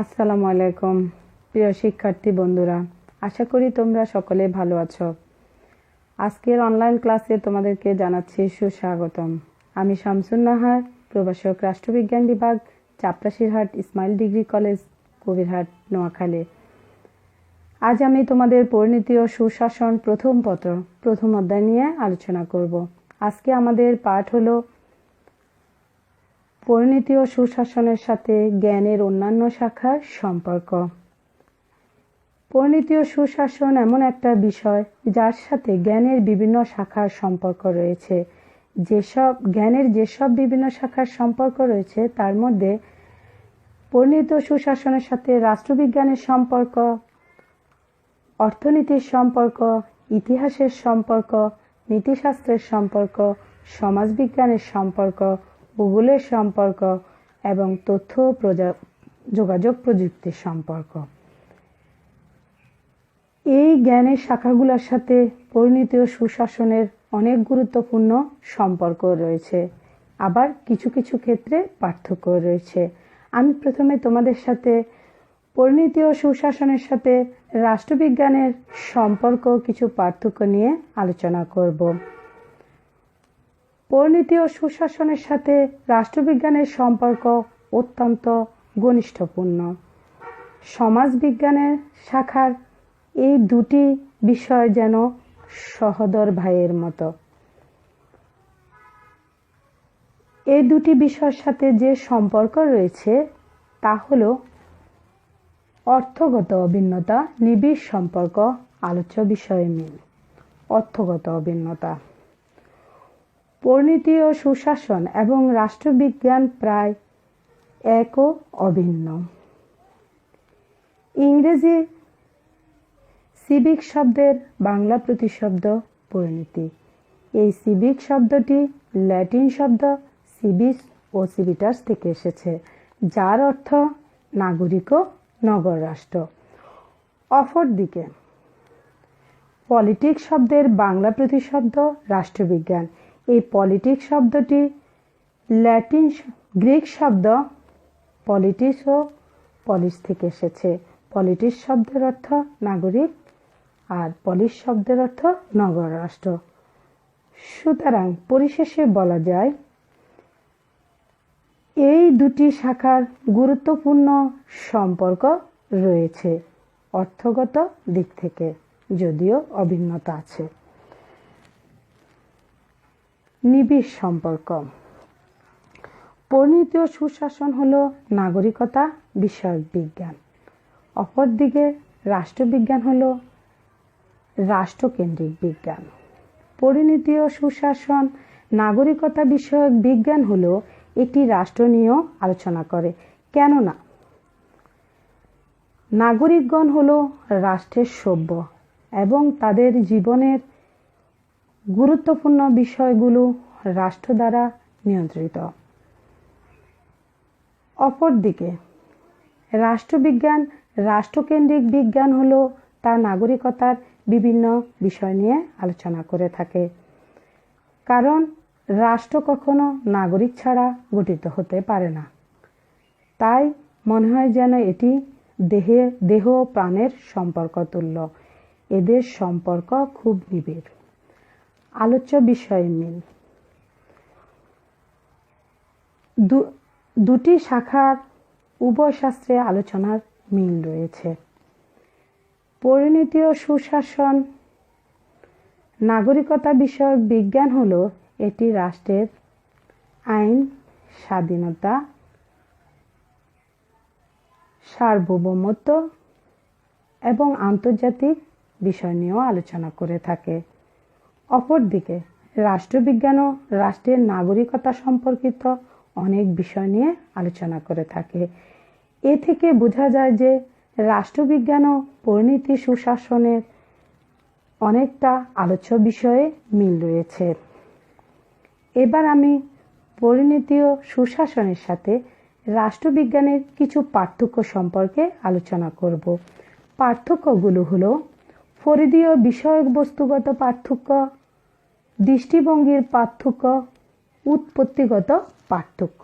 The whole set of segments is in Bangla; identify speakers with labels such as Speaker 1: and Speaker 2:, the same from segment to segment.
Speaker 1: আসসালামু আলাইকুম প্রিয় শিক্ষার্থী বন্ধুরা, আশা করি তোমরা সকলে ভালো আছো। আজকের অনলাইন ক্লাসে তোমাদেরকে জানাচ্ছি সুস্বাগতম। আমি শামসুন নাহার, প্রভাষক, রাষ্ট্রবিজ্ঞান বিভাগ, চাপরাশিরহাট ইসমাইল ডিগ্রি কলেজ, কবিরহাট, নোয়াখালী। আজ আমি তোমাদের পরিণতি ও সুশাসন প্রথম পত্র প্রথম অধ্যায় নিয়ে আলোচনা করব। আজকে আমাদের পাঠ হলো পরিণতি ও সুশাসনের সাথে জ্ঞানের অন্যান্য শাখার সম্পর্ক। পরিণতি ও সুশাসন এমন একটা বিষয় যার সাথে জ্ঞানের বিভিন্ন শাখার সম্পর্ক রয়েছে। যেসব বিভিন্ন শাখার সম্পর্ক রয়েছে তার মধ্যে পরিণতি ও সুশাসনের সাথে রাষ্ট্রবিজ্ঞানের সম্পর্ক, অর্থনীতির সম্পর্ক, ইতিহাসের সম্পর্ক, নীতিশাস্ত্রের সম্পর্ক, সমাজবিজ্ঞানের সম্পর্ক, ভূগোলের সম্পর্ক এবং তথ্য যোগাযোগ প্রযুক্তির সম্পর্ক। এই জ্ঞানের শাখাগুলোর সাথে পরিণতি ও সুশাসনের অনেক গুরুত্বপূর্ণ সম্পর্ক রয়েছে, আবার কিছু কিছু ক্ষেত্রে পার্থক্য রয়েছে। আমি প্রথমে তোমাদের সাথে পরিণতি ও সুশাসনের সাথে রাষ্ট্রবিজ্ঞানের সম্পর্ক, কিছু পার্থক্য নিয়ে আলোচনা করব। পরিণতি ও সুশাসনের সাথে রাষ্ট্রবিজ্ঞানের সম্পর্ক অত্যন্ত ঘনিষ্ঠপূর্ণ। সমাজবিজ্ঞানের শাখার এই দুটি বিষয় যেন সহোদর ভাইয়ের মতো। এই দুটি বিষয়ের সাথে যে সম্পর্ক রয়েছে তা হলো অর্থগত অভিন্নতা, নিবিড় সম্পর্ক, আলোচ্য বিষয়ে মিল। অর্থগত অভিন্নতা। পরিণতি ও সুশাসন এবং রাষ্ট্রবিজ্ঞান প্রায় এক ও অভিন্ন। ইংরেজি সিভিক শব্দের বাংলা প্রতিশব্দ পরিণতি। এই সিভিক শব্দটি ল্যাটিন শব্দ সিভিস ও সিভিটাস থেকে এসেছে, যার অর্থ নাগরিক ও নগর রাষ্ট্র। অপরদিকে পলিটিক্স শব্দের বাংলা প্রতিশব্দ রাষ্ট্রবিজ্ঞান। এই পলিটিক্স শব্দটি গ্রিক শব্দ পলিটিস ও পলিস থেকে এসেছে। পলিটিক্স শব্দের অর্থ নাগরিক আর পলিস শব্দের অর্থ নগর রাষ্ট্র। সুতরাং পরিশেষে বলা যায় এই দুটি শাখার গুরুত্বপূর্ণ সম্পর্ক রয়েছে অর্থগত দিক থেকে, যদিও অভিন্নতা আছে। নিবিড় সম্পর্ক। পরিণতি ও সুশাসন হলো নাগরিকতা বিষয়ক বিজ্ঞান। অপরদিকে রাষ্ট্রবিজ্ঞান হলো রাষ্ট্রকেন্দ্রিক বিজ্ঞান। পরিণতি ও সুশাসন নাগরিকতা বিষয়ক বিজ্ঞান হলো এটি রাষ্ট্র নিয়েও আলোচনা করে, কেননা নাগরিকগণ হলো রাষ্ট্রের সভ্য এবং তাদের জীবনের গুরুত্বপূর্ণ বিষয়গুলো রাষ্ট্র দ্বারা নিয়ন্ত্রিত। অপরদিকে রাষ্ট্রবিজ্ঞান রাষ্ট্রকেন্দ্রিক বিজ্ঞান হলো তা নাগরিকতার বিভিন্ন বিষয় নিয়ে আলোচনা করে থাকে, কারণ রাষ্ট্র কখনো নাগরিক ছাড়া গঠিত হতে পারে না। তাই মনে হয় যেন এটি দেহ ও প্রাণের সম্পর্ক তুল্য। এদের সম্পর্ক খুব নিবিড়। আলোচ্য বিষয়ে মিল। দুটি শাখার উভয় শাস্ত্রে আলোচনার মিল রয়েছে। পরিণতি ও সুশাসন নাগরিকতা বিষয়ক বিজ্ঞান হলো এটি রাষ্ট্রের আইন, স্বাধীনতা, সার্বভৌমত্ব এবং আন্তর্জাতিক বিষয় নিয়েও আলোচনা করে থাকে। অপরদিকে রাষ্ট্রবিজ্ঞানও রাষ্ট্রের নাগরিকতা সম্পর্কিত অনেক বিষয় নিয়ে আলোচনা করে থাকে। এ থেকে বোঝা যায় যে রাষ্ট্রবিজ্ঞানও পরিণতি সুশাসনের অনেকটা আলোচ্য বিষয়ে মিল রয়েছে। এবার আমি পরিণতি ও সুশাসনের সাথে রাষ্ট্রবিজ্ঞানের কিছু পার্থক্য সম্পর্কে আলোচনা করব। পার্থক্যগুলো হলো ফরিদীয় বিষয়বস্তুগত পার্থক্য, দৃষ্টিভঙ্গির পার্থক্য, উৎপত্তিগত পার্থক্য।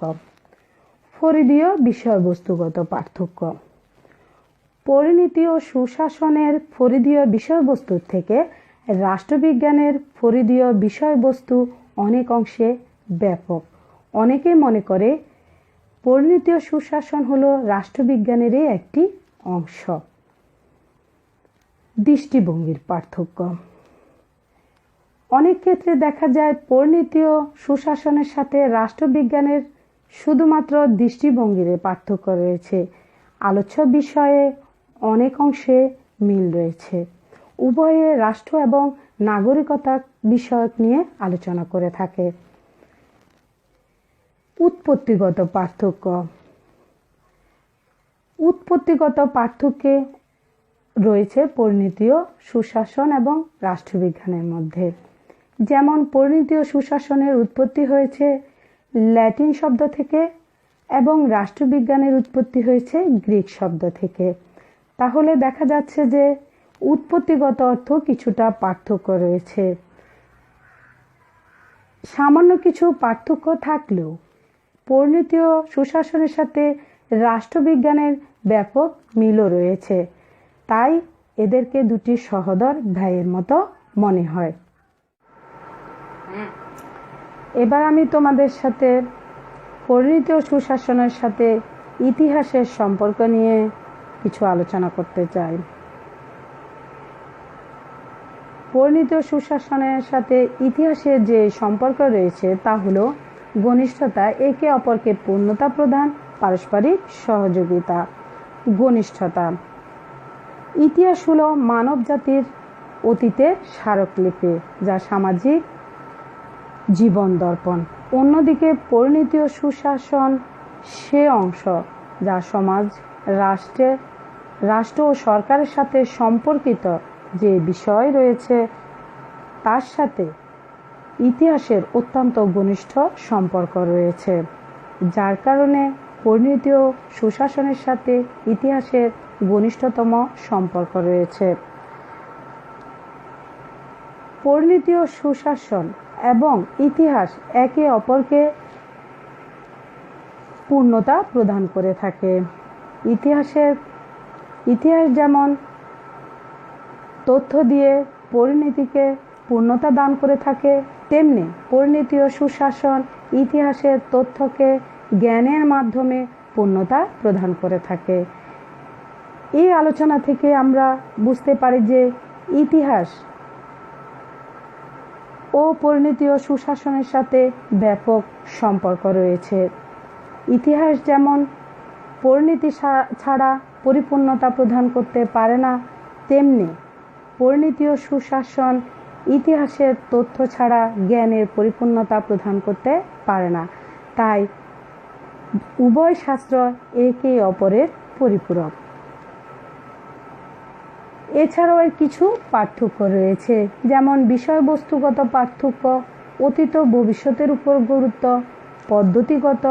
Speaker 1: ফরিদীয় বিষয়বস্তুগত পার্থক্য। পরিণতি ও সুশাসনের ফরিদীয় বিষয়বস্তু থেকে রাষ্ট্রবিজ্ঞানের ফরিদীয় বিষয়বস্তু অনেক অংশে ব্যাপক। অনেকেই মনে করে পরিণতি ও সুশাসন হলো রাষ্ট্রবিজ্ঞানেরই একটি অংশ। দৃষ্টিভঙ্গির পার্থক্য। অনেক ক্ষেত্রে দেখা যায় পরিণতি ও সুশাসনের সাথে রাষ্ট্রবিজ্ঞানের শুধুমাত্র দৃষ্টিভঙ্গির পার্থক্য রয়েছে। আলোচ্য বিষয়ে অনেক অংশে মিল রয়েছে। উভয়ে রাষ্ট্র এবং নাগরিকতা বিষয়ক নিয়ে আলোচনা করে থাকে। উৎপত্তিগত পার্থক্য। উৎপত্তিগত পার্থক্যে রয়েছে পরিণতি ও সুশাসন এবং রাষ্ট্রবিজ্ঞানের মধ্যে। যেমন পরিণতি ও সুশাসনের উৎপত্তি হয়েছে ল্যাটিন শব্দ থেকে এবং রাষ্ট্রবিজ্ঞানের উৎপত্তি হয়েছে গ্রিক শব্দ থেকে। তাহলে দেখা যাচ্ছে যে উৎপত্তিগত অর্থ কিছুটা পার্থক্য রয়েছে। সামান্য কিছু পার্থক্য থাকলেও পরিণতি ও সুশাসনের সাথে রাষ্ট্রবিজ্ঞানের ব্যাপক মিলও রয়েছে। তাই এদেরকে দুটি সহোদর ভাইয়ের মতো মনে হয়। এবার আমি তোমাদের সাথে পরিণতি ও সুশাসনের সাথে ইতিহাসের সম্পর্ক নিয়ে কিছু আলোচনা করতে চাই। পরিণতি ও সুশাসনের সাথে ইতিহাসের যে সম্পর্ক রয়েছে তা হলো ঘনিষ্ঠতা, একে অপরকে পূর্ণতা প্রদান, পারস্পরিক সহযোগিতা। ঘনিষ্ঠতা। ইতিহাস হলো মানব জাতির অতীতের স্মারকলিপি, যা সামাজিক জীবন দর্পণ। অন্যদিকে পরিণতি ও সুশাসন সে অংশ যা সমাজ, রাষ্ট্র ও সরকারের সাথে সম্পর্কিত যে বিষয় রয়েছে তার সাথে ইতিহাসের অত্যন্ত ঘনিষ্ঠ সম্পর্ক রয়েছে, যার কারণে পরিণতি ও সুশাসনের সাথে ইতিহাসের ঘনিষ্ঠতম সম্পর্ক রয়েছে। পরিণতি ও সুশাসন এবং ইতিহাস একে অপরকে পূর্ণতা প্রদান করে থাকে। ইতিহাস যেমন তথ্য দিয়ে পরিণতিকে পূর্ণতা দান করে থাকে, তেমনি পরিণতি ও সুশাসন ইতিহাসের তথ্যকে জ্ঞানের মাধ্যমে পূর্ণতা প্রদান করে থাকে। এই আলোচনা থেকে আমরা বুঝতে পারি যে ইতিহাস ও পরিণতি ও সুশাসনের সাথে ব্যাপক সম্পর্ক রয়েছে। ইতিহাস যেমন পরিণতি ছাড়া পরিপূর্ণতা প্রদান করতে পারে না, তেমনি পরিণতি ও সুশাসন ইতিহাসের তথ্য ছাড়া জ্ঞানের পরিপূর্ণতা প্রদান করতে পারে না। তাই উভয় শাস্ত্র একে অপরের পরিপূরক। এছাড়াও এর কিছু পার্থক্য রয়েছে, যেমন বিষয়বস্তুগত পার্থক্য, অতীত ও ভবিষ্যতের উপর গুরুত্ব, পদ্ধতিগত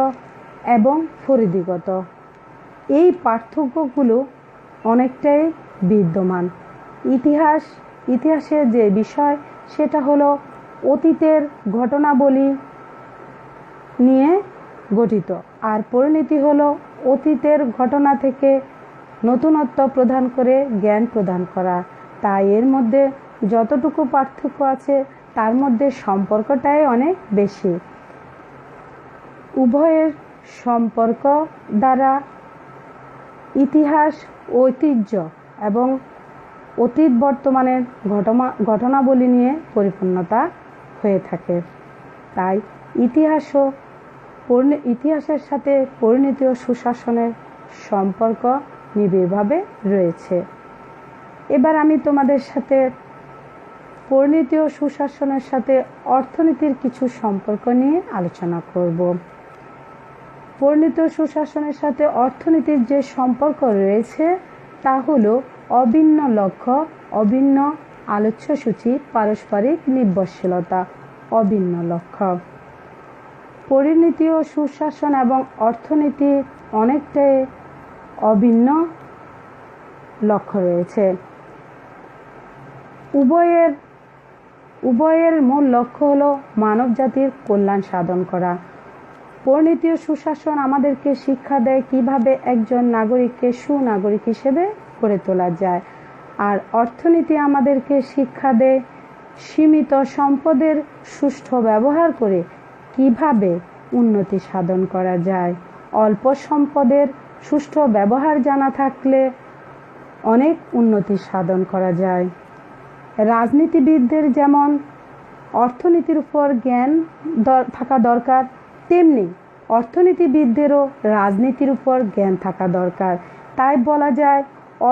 Speaker 1: এবং ফরিদিগত। এই পার্থক্যগুলো অনেকটাই বিদ্যমান। ইতিহাসের যে বিষয় সেটা হলো অতীতের ঘটনাবলী নিয়ে গঠিত, আর পরিণতি হলো অতীতের ঘটনা থেকে নতুনত্ব প্রদান করে জ্ঞান প্রদান করা। তাই এর মধ্যে যতটুকু পার্থক্য আছে তার মধ্যে সম্পর্কটাই অনেক বেশি। উভয়ের সম্পর্ক দ্বারা ইতিহাস ঐতিহ্য এবং অতীত বর্তমানের ঘটনাবলী নিয়ে পরিপূর্ণতা হয়ে থাকে। তাই ইতিহাসের সাথে পরিণতি ও সুশাসনের সম্পর্ক নিবিড়ভাবে রয়েছে। এবার আমি তোমাদের সাথে পরিণতি ও সুশাসনের সাথে অর্থনীতির কিছু সম্পর্ক নিয়ে আলোচনা করব। পরিণতি ও সুশাসনের সাথে অর্থনীতির যে সম্পর্ক রয়েছে তা হলো অভিন্ন লক্ষ্য, অভিন্ন আলোচ্যসূচি, পারস্পরিক নির্ভরশীলতা। অভিন্ন লক্ষ্য। পরিণতি ও সুশাসন এবং অর্থনীতি অনেকটাই অভিন্ন লক্ষ্য রয়েছে। উভয়ের মূল লক্ষ্য হলো মানব জাতির কল্যাণ সাধন করা। পরিণতি ও সুশাসন আমাদেরকে শিক্ষা দেয় কিভাবে একজন নাগরিককে সুনাগরিক হিসেবে করে তোলা যায়। আর অর্থনীতি আমাদেরকে শিক্ষা দেয় সীমিত সম্পদের সুষ্ঠু ব্যবহার করে কিভাবে উন্নতি সাধন করা যায়। অল্প সম্পদের সুষ্ঠু ব্যবহার জানা থাকলে অনেক উন্নতি সাধন করা যায়। রাজনীতিবিদদের যেমন অর্থনীতির উপর জ্ঞান থাকা দরকার, তেমনি অর্থনীতিবিদদেরও রাজনীতির উপর জ্ঞান থাকা দরকার। তাই বলা যায়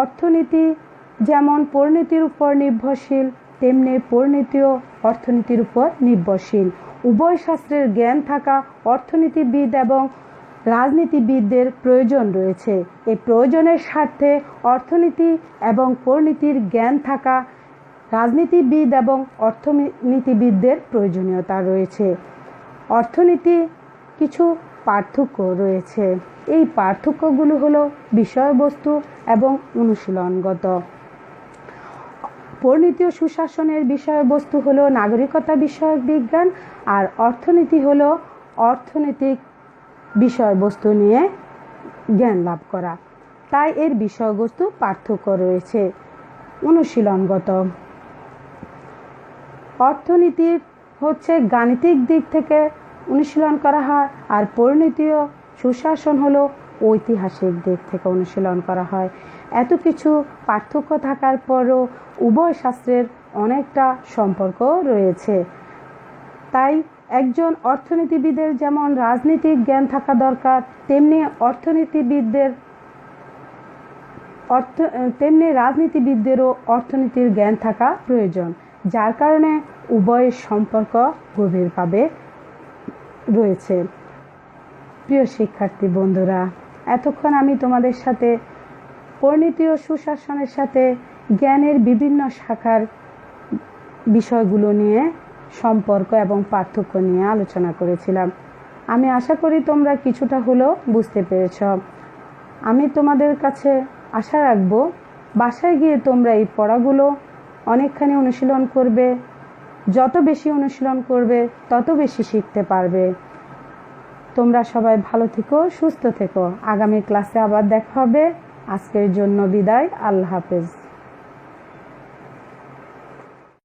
Speaker 1: অর্থনীতি যেমন পরিণতির উপর নির্ভরশীল, তেমনি পরিণতিও অর্থনীতির উপর নির্ভরশীল। উভয় শাস্ত্রের জ্ঞান থাকা অর্থনীতিবিদ এবং রাজনীতিবিদদের প্রয়োজন রয়েছে। এই প্রয়োজনের স্বার্থে অর্থনীতি এবং পরিণতির জ্ঞান থাকা রাজনীতিবিদ এবং অর্থনীতিবিদদের প্রয়োজনীয়তা রয়েছে। অর্থনীতি কিছু পার্থক্য রয়েছে। এই পার্থক্যগুলো হলো বিষয়বস্তু এবং অনুশীলনগত। পরিণতি ও সুশাসনের বিষয়বস্তু হলো নাগরিকতা বিষয়ক বিজ্ঞান, আর অর্থনীতি হলো অর্থনৈতিক বিষয়বস্তু নিয়ে জ্ঞান লাভ করা। তাই এর বিষয়বস্তু পার্থক্য রয়েছে। অনুশীলনগত অর্থনীতির হচ্ছে গাণিতিক দিক থেকে অনুশীলন করা হয়, আর পরিণতি ও সুশাসন হলো ঐতিহাসিক দিক থেকে অনুশীলন করা হয়। এত কিছু পার্থক্য থাকার পরও উভয় শাস্ত্রের অনেকটা সম্পর্ক রয়েছে। তাই একজন অর্থনীতিবিদের যেমন রাজনৈতিক জ্ঞান থাকা দরকার, তেমনি রাজনীতিবিদদেরও অর্থনীতির জ্ঞান থাকা প্রয়োজন, যার কারণে উভয়ের সম্পর্ক গভীরভাবে রয়েছে। প্রিয় শিক্ষার্থী বন্ধুরা, এতক্ষণ আমি তোমাদের সাথে পরিণতি ও সুশাসনের সাথে জ্ঞানের বিভিন্ন শাখার বিষয়গুলো নিয়ে সম্পর্ক এবং পার্থক্য নিয়ে আলোচনা করেছিলাম। আমি আশা করি তোমরা কিছুটা হলেও বুঝতে পেরেছ। আমি তোমাদের কাছে আশা রাখব বাসায় গিয়ে তোমরা এই পড়াগুলো অনেকখানি অনুশীলন করবে। যত বেশি অনুশীলন করবে তত বেশি শিখতে পারবে। তোমরা সবাই ভালো থেকো, সুস্থ থেকো। আগামী ক্লাসে আবার দেখা হবে। আজকের জন্য বিদায়। আল্লাহ হাফেজ।